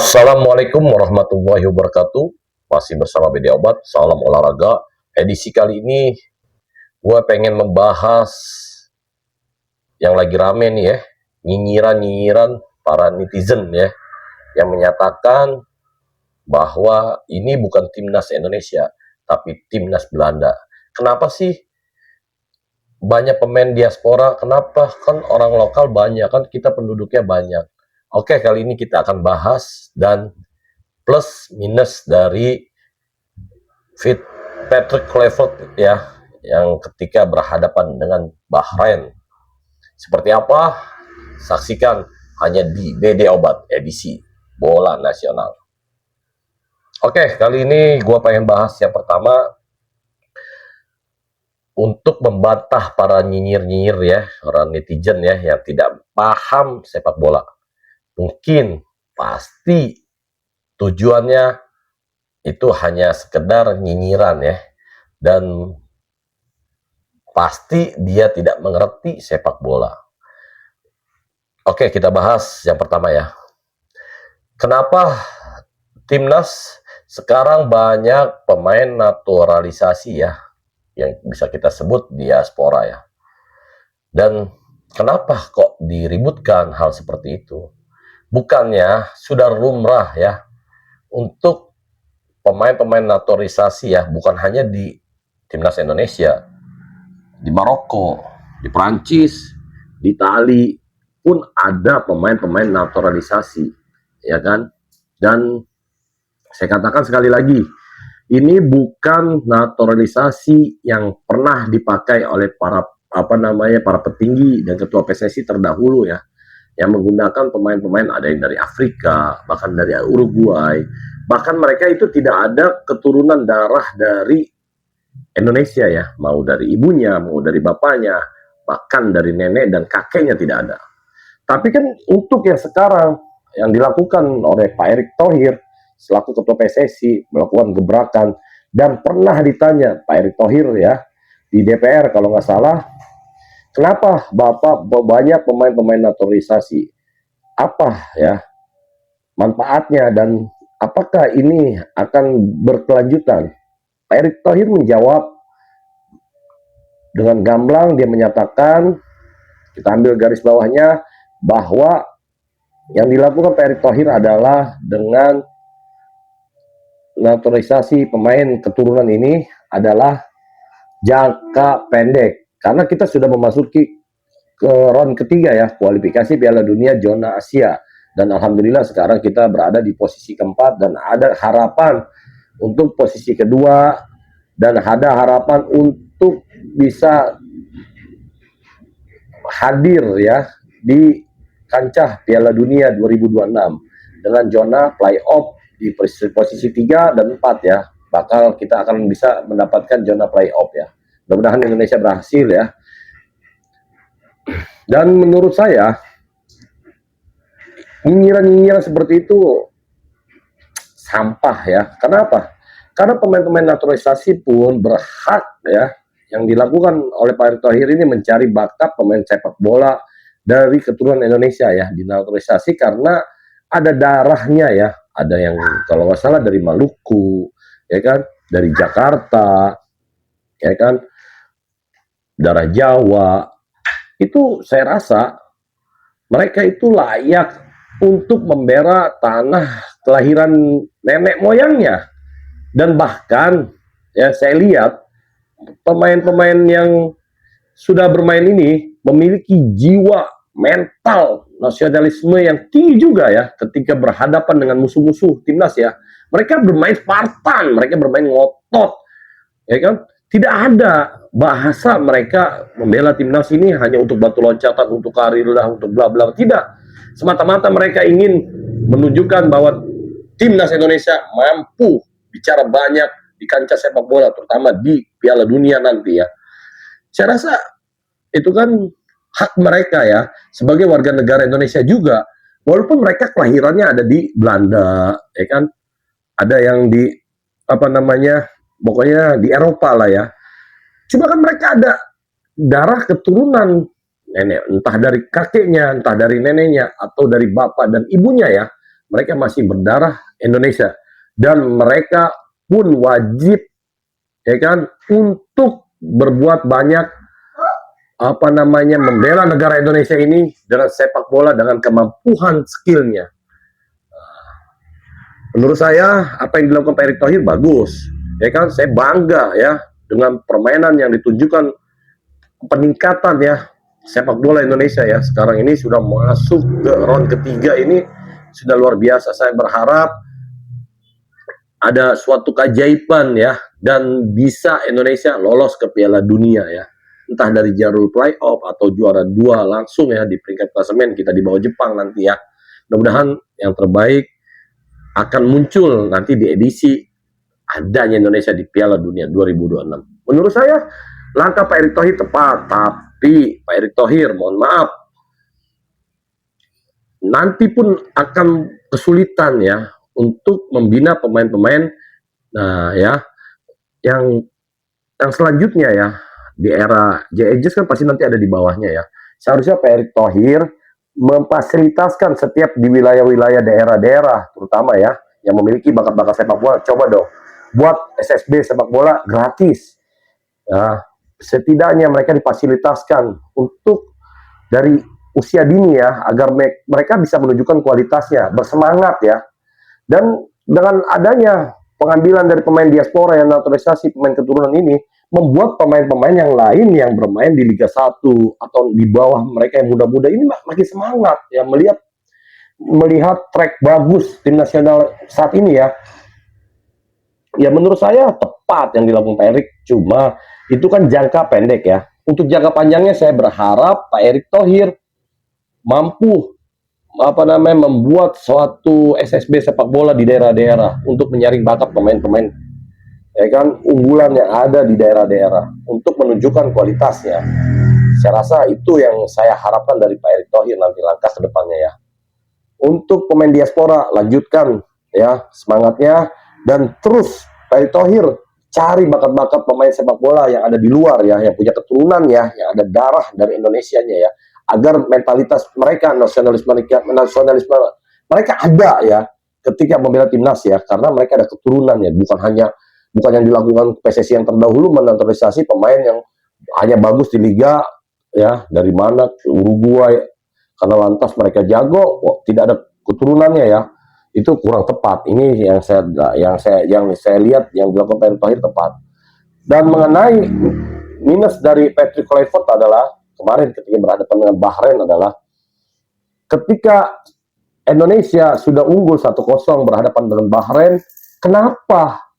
Assalamualaikum warahmatullahi wabarakatuh. Masih bersama BD Obat, salam olahraga. Edisi kali ini gue pengen membahas yang lagi rame nih ya, nyinyiran-nyinyiran para netizen ya, yang menyatakan bahwa ini bukan timnas Indonesia, tapi timnas Belanda. Kenapa sih banyak pemain diaspora? Kenapa kan orang lokal banyak, kan kita penduduknya banyak. Oke, kali ini kita akan bahas dan plus minus dari Patrick Kluivert ya, yang ketika berhadapan dengan Bahrain. Seperti apa? Saksikan hanya di BD Obat edisi Bola Nasional. Oke, kali ini gue pengen bahas yang pertama untuk membantah para nyinyir-nyinyir ya, orang netizen ya, yang tidak paham sepak bola. Mungkin, pasti tujuannya itu hanya sekedar nyinyiran ya, dan pasti dia tidak mengerti sepak bola. Oke, kita bahas yang pertama ya. Kenapa timnas sekarang banyak pemain naturalisasi ya, yang bisa kita sebut diaspora ya. Dan kenapa kok diributkan hal seperti itu? Bukannya sudah lumrah ya untuk pemain-pemain naturalisasi ya, bukan hanya di timnas Indonesia, di Maroko, di Prancis, di Itali pun ada pemain-pemain naturalisasi, ya kan? Dan saya katakan sekali lagi, ini bukan naturalisasi yang pernah dipakai oleh para para petinggi dan ketua PSSI terdahulu ya, yang menggunakan pemain-pemain ada yang dari Afrika, bahkan dari Uruguay, bahkan mereka itu tidak ada keturunan darah dari Indonesia ya, mau dari ibunya, mau dari bapaknya, bahkan dari nenek dan kakeknya tidak ada. Tapi kan untuk yang sekarang yang dilakukan oleh Pak Erick Thohir selaku ketua PSSI melakukan gebrakan, dan pernah ditanya Pak Erick Thohir ya di DPR kalau nggak salah, kenapa Bapak banyak pemain-pemain naturalisasi? Apa ya manfaatnya dan apakah ini akan berkelanjutan? Pak Erick Thohir menjawab dengan gamblang, dia menyatakan, kita ambil garis bawahnya, bahwa yang dilakukan Pak Erick Thohir adalah dengan naturalisasi pemain keturunan ini adalah jangka pendek. Karena kita sudah memasuki ke round ketiga ya, kualifikasi Piala Dunia zona Asia. Dan alhamdulillah sekarang kita berada di posisi keempat dan ada harapan untuk posisi kedua dan ada harapan untuk bisa hadir ya di kancah Piala Dunia 2026 dengan zona playoff di posisi 3 dan 4 ya. Bakal kita akan bisa mendapatkan zona playoff ya. Mudah-mudahan Indonesia berhasil ya. Dan menurut saya nyinyiran-nyinyiran seperti itu sampah ya. Kenapa? Karena pemain-pemain naturalisasi pun berhak ya, yang dilakukan oleh Pak Erick Thohir ini mencari bakat pemain sepak bola dari keturunan Indonesia ya, dinaturalisasi karena ada darahnya ya, ada yang kalau nggak salah dari Maluku, ya kan, dari Jakarta, ya kan, darah Jawa. Itu saya rasa mereka itu layak untuk membela tanah kelahiran nenek moyangnya. Dan bahkan ya saya lihat pemain-pemain yang sudah bermain ini memiliki jiwa mental nasionalisme yang tinggi juga ya ketika berhadapan dengan musuh-musuh timnas ya. Mereka bermain Spartan, mereka bermain ngotot, ya kan? Tidak ada bahasa mereka membela timnas ini hanya untuk batu loncatan, untuk karir lah, untuk bla bla. Tidak. Semata-mata mereka ingin menunjukkan bahwa timnas Indonesia mampu bicara banyak di kancah sepak bola, terutama di Piala Dunia nanti ya. Saya rasa itu kan hak mereka ya, sebagai warga negara Indonesia juga. Walaupun mereka kelahirannya ada di Belanda, ya kan, ada yang di pokoknya di Eropa lah ya. Cuma kan mereka ada darah keturunan nenek, entah dari kakeknya, entah dari neneknya, atau dari bapak dan ibunya ya. mereka masih berdarah Indonesia dan mereka pun wajib ya kan untuk berbuat banyak membela negara Indonesia ini dengan sepak bola dengan kemampuan skillnya. Menurut saya apa yang dilakukan Pak Erick Thohir bagus, ya kan? Saya bangga ya dengan permainan yang ditunjukkan, peningkatan ya sepak bola Indonesia ya. Sekarang ini sudah masuk ke round ketiga, ini sudah luar biasa. Saya berharap ada suatu keajaiban ya dan bisa Indonesia lolos ke Piala Dunia ya. Entah dari jalur playoff atau juara 2 langsung ya di peringkat klasemen, kita di bawah Jepang nanti ya. Mudah-mudahan yang terbaik akan muncul nanti di edisi adanya Indonesia di Piala Dunia 2026. Menurut saya langkah Pak Erick Thohir tepat, tapi Pak Erick Thohir mohon maaf nanti pun akan kesulitan ya untuk membina pemain-pemain yang selanjutnya ya. Di era JEJS kan pasti nanti ada di bawahnya ya. Seharusnya Pak Erick Thohir memfasilitasikan setiap di wilayah-wilayah daerah-daerah terutama ya yang memiliki bakat-bakat sepak bola, coba dong buat SSB sepak bola gratis ya, setidaknya mereka difasilitaskan untuk dari usia dini ya agar mereka bisa menunjukkan kualitasnya, bersemangat ya. Dan dengan adanya pengambilan dari pemain diaspora yang naturalisasi pemain keturunan ini membuat pemain-pemain yang lain yang bermain di Liga 1 atau di bawah mereka yang muda-muda ini makin semangat ya melihat track bagus tim nasional saat ini ya. Ya menurut saya tepat yang dilakukan Pak Erick, cuma itu kan jangka pendek ya. Untuk jangka panjangnya saya berharap Pak Erick Thohir mampu membuat suatu SSB sepak bola di daerah-daerah untuk menyaring bakat pemain-pemain ya kan unggulan yang ada di daerah-daerah untuk menunjukkan kualitasnya. Saya rasa itu yang saya harapkan dari Pak Erick Thohir nanti langkah ke depannya ya. Untuk pemain diaspora lanjutkan ya semangatnya dan terus Pak Erick Thohir cari bakat-bakat pemain sepak bola yang ada di luar ya, yang punya keturunan ya, yang ada darah dari Indonesianya ya, agar mentalitas mereka, nasionalisme mereka ada ya ketika membela timnas ya, karena mereka ada keturunan ya, bukan yang dilakukan PSSI yang terdahulu menaturalisasi pemain yang hanya bagus di liga ya dari mana Uruguay karena lantas mereka jago tidak ada keturunannya ya, itu kurang tepat. Ini yang saya lihat yang dilakukan Pak Erick Thohir tepat. Dan mengenai minus dari Patrick Kluivert adalah kemarin ketika berhadapan dengan Bahrain adalah ketika Indonesia sudah unggul 1-0 berhadapan dengan Bahrain, kenapa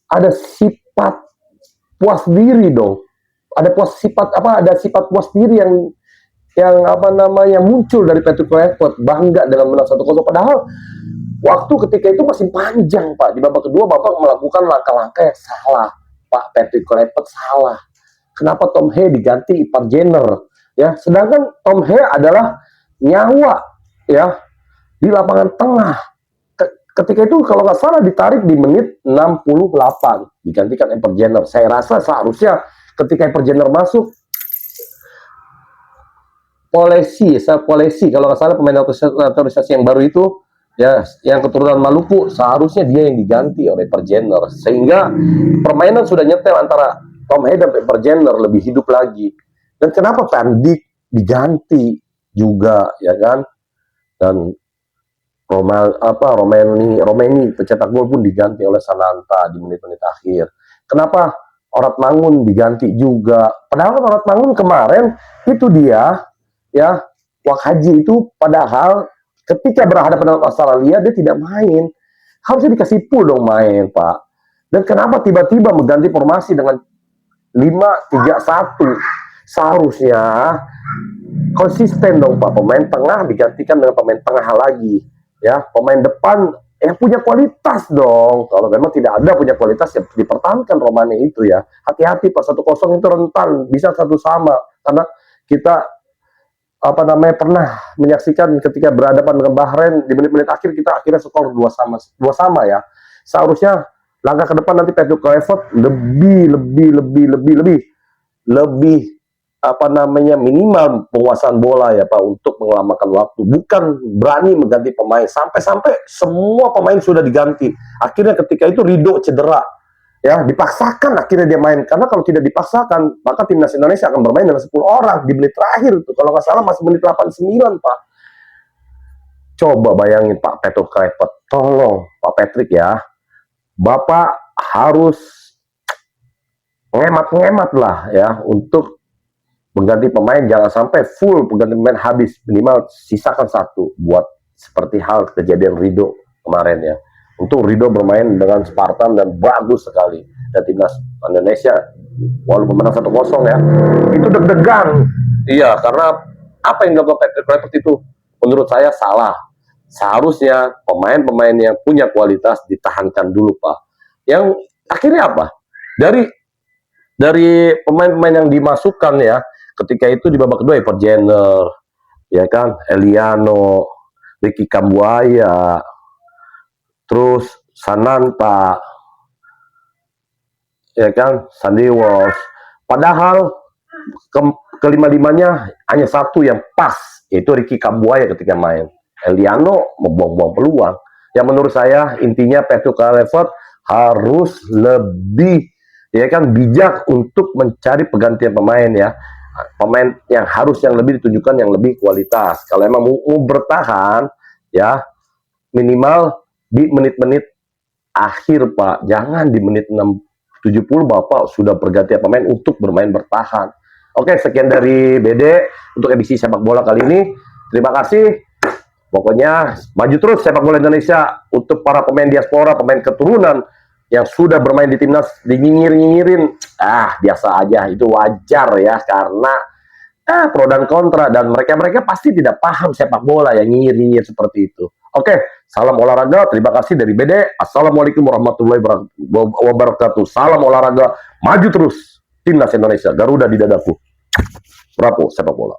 ada sifat puas diri dong? Ada sifat puas diri yang muncul dari Patrick Kluivert, bangga dengan menang 1-0, padahal waktu ketika itu masih panjang Pak. Di babak kedua Bapak melakukan langkah-langkah yang salah. Pak Patrick Kluivert salah. Kenapa Tom Hea diganti Ipar Jenner ya? Sedangkan Tom Hea adalah nyawa ya di lapangan tengah. Ketika itu kalau nggak salah ditarik di menit 68 digantikan Ipar Jenner. Saya rasa seharusnya ketika Ipar Jenner masuk Polisi kalau nggak salah pemain naturalisasi yang baru itu ya yang keturunan Maluku, seharusnya dia yang diganti oleh Ipar Jenner sehingga permainan sudah nyetel antara Tom Hea dan Ipar Jenner lebih hidup lagi. Dan kenapa Van Dijk diganti juga ya kan, dan Romeni pencetak gol pun diganti oleh Sananta di menit-menit akhir. Kenapa Orat Mangun diganti juga, padahal kan Orat Mangun kemarin itu dia ya Wak Haji itu padahal ketika berhadapan dengan Australia dia tidak main, harusnya dikasih pool dong main Pak. Dan kenapa tiba-tiba mengganti formasi dengan 5-3-1? Seharusnya konsisten dong Pak, pemain tengah digantikan dengan pemain tengah lagi ya, pemain depan yang punya kualitas dong. Kalau memang tidak ada punya kualitas ya dipertahankan Romane itu ya. Hati-hati Pak, 1-0 itu rentan bisa 1-1 karena kita pernah menyaksikan ketika berhadapan dengan Bahrain di menit-menit akhir kita akhirnya skor 2-2 ya. Seharusnya langkah ke depan nanti Patrick Kluivert lebih apa namanya, minimal penguasaan bola ya Pak untuk mengelamakan waktu, bukan berani mengganti pemain sampai-sampai semua pemain sudah diganti. Akhirnya ketika itu Rido cedera, ya dipaksakan akhirnya dia main, karena kalau tidak dipaksakan maka timnas Indonesia akan bermain dengan 10 orang di menit terakhir itu, kalau nggak salah masih menit 89 Pak. Coba bayangin Pak Petruk Krepet, tolong Pak Patrick ya, Bapak harus ngemat-ngemat lah ya untuk mengganti pemain, jangan sampai full pengganti pemain habis, minimal sisakan satu buat seperti hal kejadian Rido kemarin ya. Untuk Rido bermain dengan Spartan dan bagus sekali, dan timnas Indonesia walaupun menang 1-0 ya, itu deg-degan. Iya, karena apa yang dilakukan Patrick Kluivert itu menurut saya salah. Seharusnya pemain-pemain yang punya kualitas ditahankan dulu Pak. Yang akhirnya apa? Dari pemain-pemain yang dimasukkan ya, ketika itu di babak kedua Ever Jenner, ya kan, Eliano, Ricky Kambuaya, terus Sananta, ya kan, Sandy Walsh. Padahal kelima-limanya hanya satu yang pas, yaitu Ricky Kambuaya ketika main. Eliano membuang-buang peluang. Yang menurut saya intinya Petruk Kluivert harus lebih, ya kan, bijak untuk mencari penggantian pemain ya. Pemain yang lebih ditunjukkan yang lebih kualitas. Kalau emang mau bertahan ya, minimal di menit-menit akhir Pak. Jangan di menit 70 Bapak sudah pergantian pemain untuk bermain bertahan. Oke, sekian dari BD untuk edisi sepak bola kali ini. Terima kasih. Pokoknya maju terus sepak bola Indonesia. Untuk para pemain diaspora, pemain keturunan yang sudah bermain di timnas, dinyinyir-nyinyirin, biasa aja, itu wajar ya, karena pro dan kontra, dan mereka pasti tidak paham sepak bola yang nyinyir-nyinyir seperti itu. Oke, salam olahraga, terima kasih dari BD. Assalamualaikum warahmatullahi wabarakatuh. Salam olahraga, maju terus timnas Indonesia, Garuda di dadaku. Bravo sepak bola.